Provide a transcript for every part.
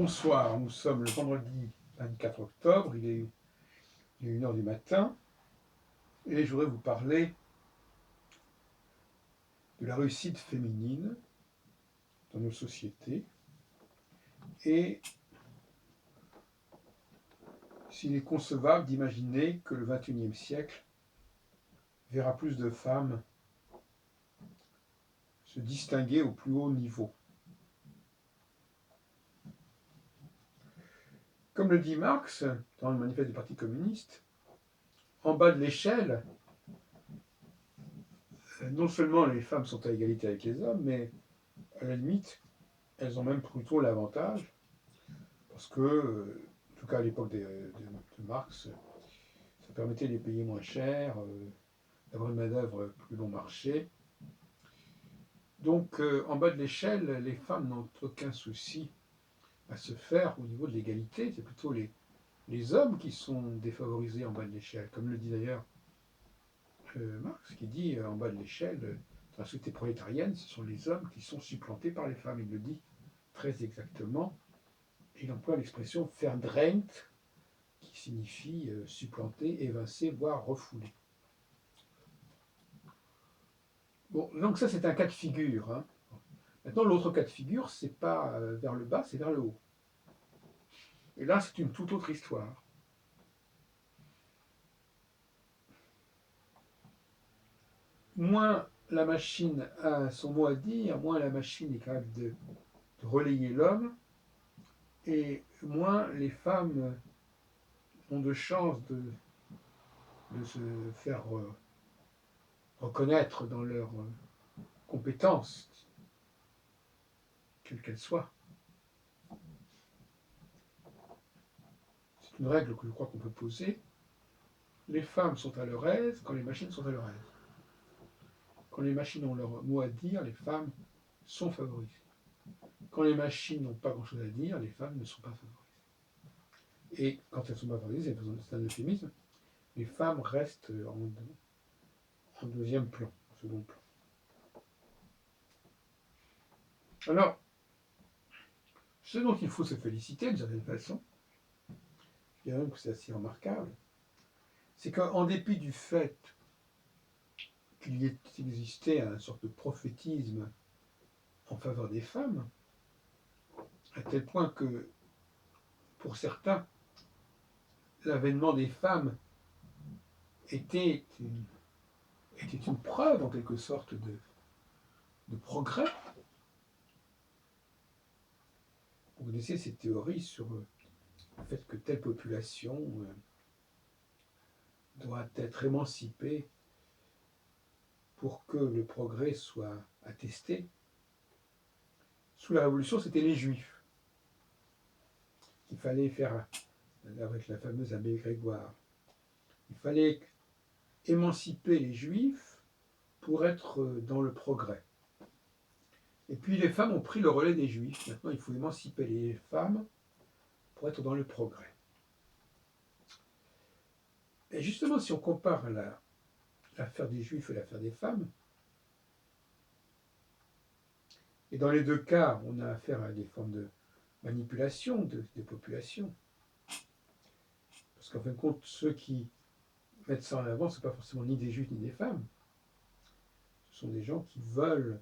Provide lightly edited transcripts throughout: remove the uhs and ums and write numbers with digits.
Bonsoir, nous sommes le vendredi 24 octobre, il est 1 heure du matin, et je voudrais vous parler de la réussite féminine dans nos sociétés, et s'il est concevable d'imaginer que le XXIe siècle verra plus de femmes se distinguer au plus haut niveau. Comme le dit Marx dans le manifeste du Parti communiste, en bas de l'échelle, non seulement les femmes sont à égalité avec les hommes, mais à la limite, elles ont même plutôt l'avantage, parce que, en tout cas à l'époque de Marx, ça permettait de les payer moins cher, d'avoir une main-d'œuvre plus bon marché. Donc, en bas de l'échelle, les femmes n'ont aucun souci à se faire au niveau de l'égalité. C'est plutôt les hommes qui sont défavorisés en bas de l'échelle, comme le dit d'ailleurs Marx, qui dit en bas de l'échelle, dans la société prolétarienne, ce sont les hommes qui sont supplantés par les femmes. Il le dit très exactement. Il emploie l'expression verdrängt, qui signifie supplanter, évincer, voire refouler. Bon, donc ça c'est un cas de figure. Hein. Maintenant, l'autre cas de figure, c'est pas vers le bas, c'est vers le haut. Et là, c'est une toute autre histoire. Moins la machine a son mot à dire, moins la machine est capable de relayer l'homme, et moins les femmes ont de chances de se faire reconnaître dans leurs compétences, quelles qu'elles soient. C'est une règle que je crois qu'on peut poser. Les femmes sont à leur aise quand les machines sont à leur aise. Quand les machines ont leur mot à dire, les femmes sont favorisées. Quand les machines n'ont pas grand-chose à dire, les femmes ne sont pas favorisées. Et quand elles ne sont pas favorisées, c'est un euphémisme, les femmes restent en deuxième plan, en second plan. Alors, ce dont il faut se féliciter d'une certaine façon, je dirais même que c'est assez remarquable, c'est qu'en dépit du fait qu'il y ait existé une sorte de prophétisme en faveur des femmes, à tel point que, pour certains, l'avènement des femmes était une preuve, en quelque sorte, de progrès. Vous connaissez ces théories sur le fait que telle population doit être émancipée pour que le progrès soit attesté. Sous la Révolution, c'était les Juifs. Il fallait faire, avec la fameuse abbé Grégoire, il fallait émanciper les Juifs pour être dans le progrès. Et puis les femmes ont pris le relais des Juifs. Maintenant, il faut émanciper les femmes pour être dans le progrès. Et justement, si on compare l'affaire des Juifs et l'affaire des femmes, et dans les deux cas, on a affaire à des formes de manipulation des populations. Parce qu'en fin de compte, ceux qui mettent ça en avant, ce ne sont pas forcément ni des Juifs ni des femmes. Ce sont des gens qui veulent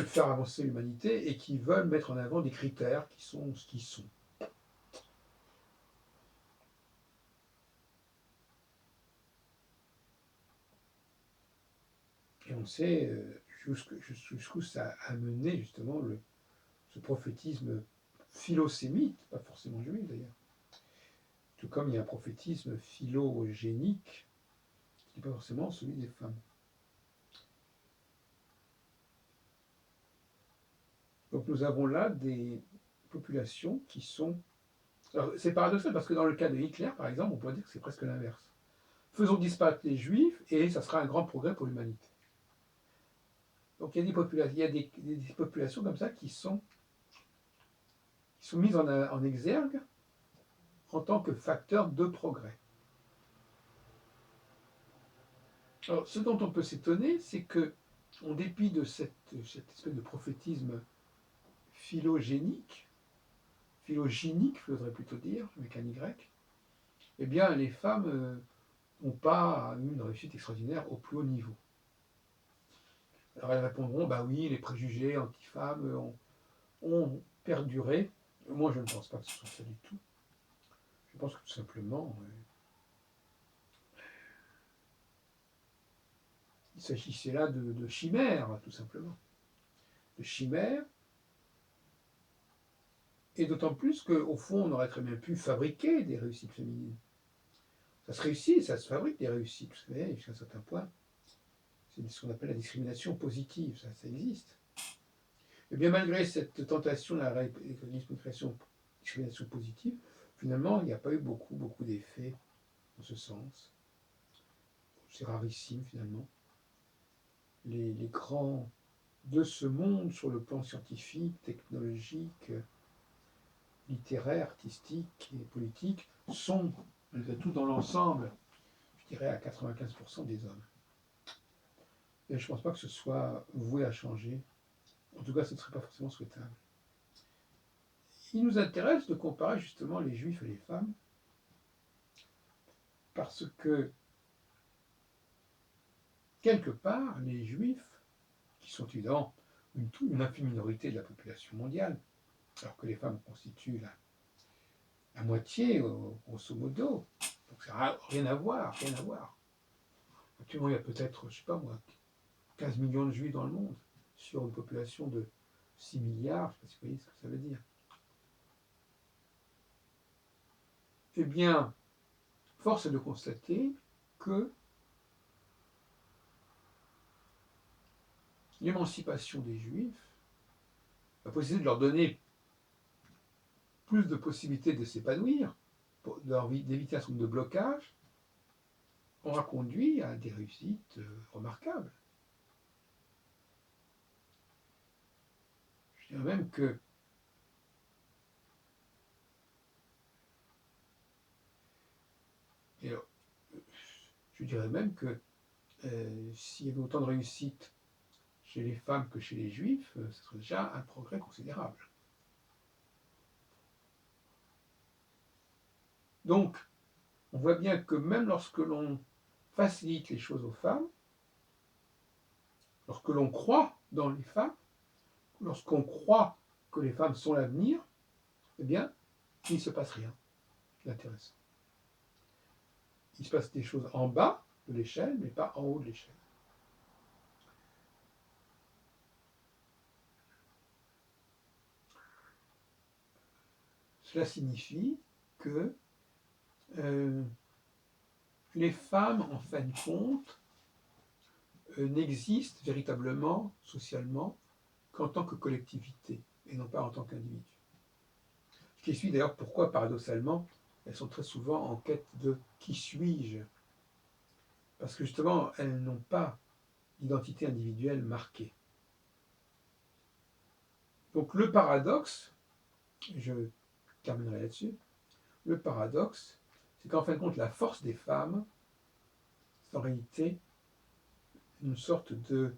faire avancer l'humanité et qui veulent mettre en avant des critères qui sont ce qu'ils sont. Et on sait jusqu'où ça a mené justement ce prophétisme philosémite, pas forcément juif d'ailleurs. Tout comme il y a un prophétisme phylogénique, qui n'est pas forcément celui des femmes. Donc nous avons là des populations qui sont... Alors c'est paradoxal parce que dans le cas de Hitler, par exemple, on pourrait dire que c'est presque l'inverse. Faisons disparaître les juifs et ça sera un grand progrès pour l'humanité. Donc il y a des populations comme ça qui sont mises en exergue en tant que facteurs de progrès. Alors ce dont on peut s'étonner, c'est que en dépit de cette espèce de prophétisme phylogénique, il faudrait plutôt dire, avec un Y, eh bien, les femmes n'ont pas eu une réussite extraordinaire au plus haut niveau. Alors elles répondront, bah oui, les préjugés anti-femmes ont perduré. Moi, je ne pense pas que ce soit ça du tout. Je pense que tout simplement, il s'agissait là de chimères, tout simplement. De chimères, et d'autant plus qu'au fond, on aurait très bien pu fabriquer des réussites féminines. Ça se réussit, ça se fabrique des réussites, vous savez, jusqu'à un certain point. C'est ce qu'on appelle la discrimination positive, ça existe. Et bien malgré cette tentation de la discrimination positive, finalement, il n'y a pas eu beaucoup d'effets dans ce sens. C'est rarissime finalement. Les grands de ce monde sur le plan scientifique, technologique, littéraire, artistique et politique sont, malgré tout dans l'ensemble, je dirais à 95% des hommes. Et je ne pense pas que ce soit voué à changer. En tout cas, ce ne serait pas forcément souhaitable. Il nous intéresse de comparer justement les juifs et les femmes parce que, quelque part, les juifs, qui sont évidemment une infime minorité de la population mondiale, alors que les femmes constituent la moitié, grosso modo, donc ça n'a rien à voir, rien à voir. Actuellement, il y a peut-être, je ne sais pas moi, 15 millions de juifs dans le monde, sur une population de 6 milliards, je ne sais pas si vous voyez ce que ça veut dire. Eh bien, force est de constater que l'émancipation des Juifs, la possibilité de leur donner plus de possibilités de s'épanouir, d'éviter un certain nombre de blocages, aura conduit à des réussites remarquables. Je dirais même que s'il y avait autant de réussite chez les femmes que chez les juifs, ce serait déjà un progrès considérable. Donc, on voit bien que même lorsque l'on facilite les choses aux femmes, lorsque l'on croit dans les femmes, lorsqu'on croit que les femmes sont l'avenir, eh bien, il ne se passe rien d'intéressant. Il se passe des choses en bas de l'échelle, mais pas en haut de l'échelle. Cela signifie que les femmes, en fin de compte, n'existent véritablement, socialement, qu'en tant que collectivité, et non pas en tant qu'individu. Ce qui explique d'ailleurs pourquoi, paradoxalement, elles sont très souvent en quête de « qui suis-je » parce que justement, elles n'ont pas d'identité individuelle marquée. Donc le paradoxe, je terminerai là-dessus, le paradoxe, c'est qu'en fin de compte, la force des femmes, c'est en réalité une sorte de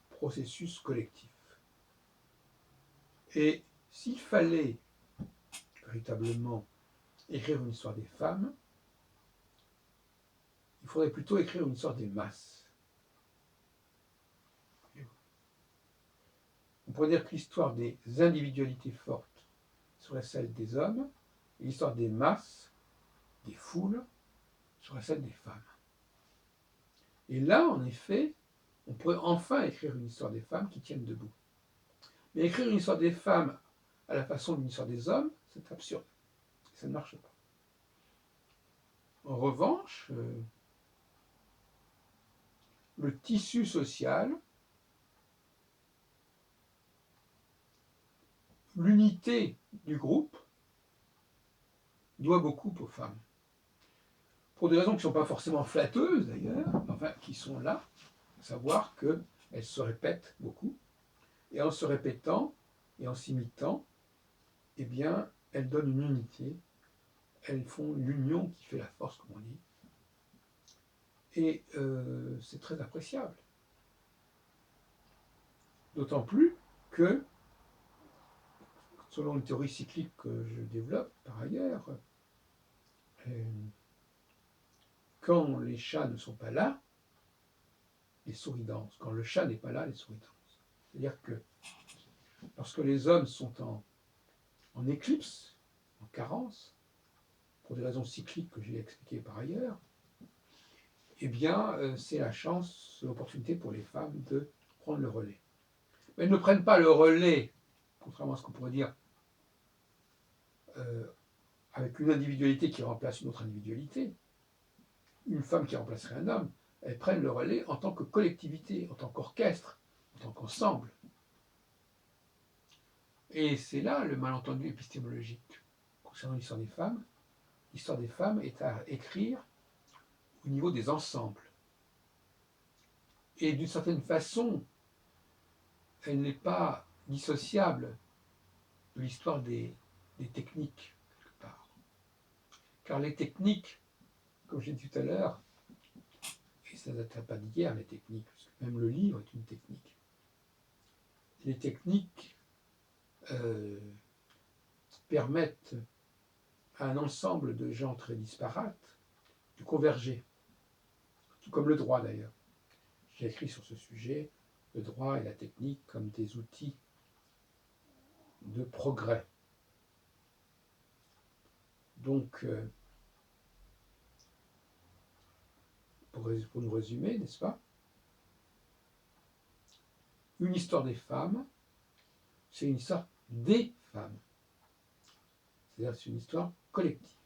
processus collectif. Et s'il fallait véritablement écrire une histoire des femmes, il faudrait plutôt écrire une histoire des masses. On pourrait dire que l'histoire des individualités fortes serait celle des hommes, et l'histoire des masses, des foules, serait celle des femmes. Et là, en effet, on pourrait enfin écrire une histoire des femmes qui tiennent debout. Mais écrire une histoire des femmes à la façon d'une histoire des hommes, c'est absurde. Ça ne marche pas. En revanche, le tissu social, l'unité du groupe, doit beaucoup aux femmes. Pour des raisons qui ne sont pas forcément flatteuses d'ailleurs, enfin qui sont là, à savoir qu'elles se répètent beaucoup, et en se répétant et en s'imitant, eh bien, elles donnent une unité, elles font l'union qui fait la force, comme on dit, et c'est très appréciable. D'autant plus que, selon une théorie cyclique que je développe par ailleurs, quand les chats ne sont pas là, les souris dansent. Quand le chat n'est pas là, les souris dansent. C'est-à-dire que lorsque les hommes sont en éclipse, en carence, pour des raisons cycliques que j'ai expliquées par ailleurs, eh bien, c'est la chance, l'opportunité pour les femmes de prendre le relais. Mais elles ne prennent pas le relais, contrairement à ce qu'on pourrait dire, avec une individualité qui remplace une autre individualité, une femme qui remplacerait un homme, elles prennent le relais en tant que collectivité, en tant qu'orchestre, en tant qu'ensemble. Et c'est là le malentendu épistémologique concernant l'histoire des femmes. L'histoire des femmes est à écrire au niveau des ensembles. Et d'une certaine façon, elle n'est pas dissociable de l'histoire des techniques, quelque part. Car les techniques, comme j'ai dit tout à l'heure, et ça ne date pas d'hier, les techniques, parce que même le livre est une technique. Les techniques permettent à un ensemble de gens très disparates de converger, tout comme le droit d'ailleurs. J'ai écrit sur ce sujet, le droit et la technique comme des outils de progrès. Donc, pour nous résumer, n'est-ce pas? Une histoire des femmes, c'est une histoire des femmes. C'est-à-dire c'est une histoire collective.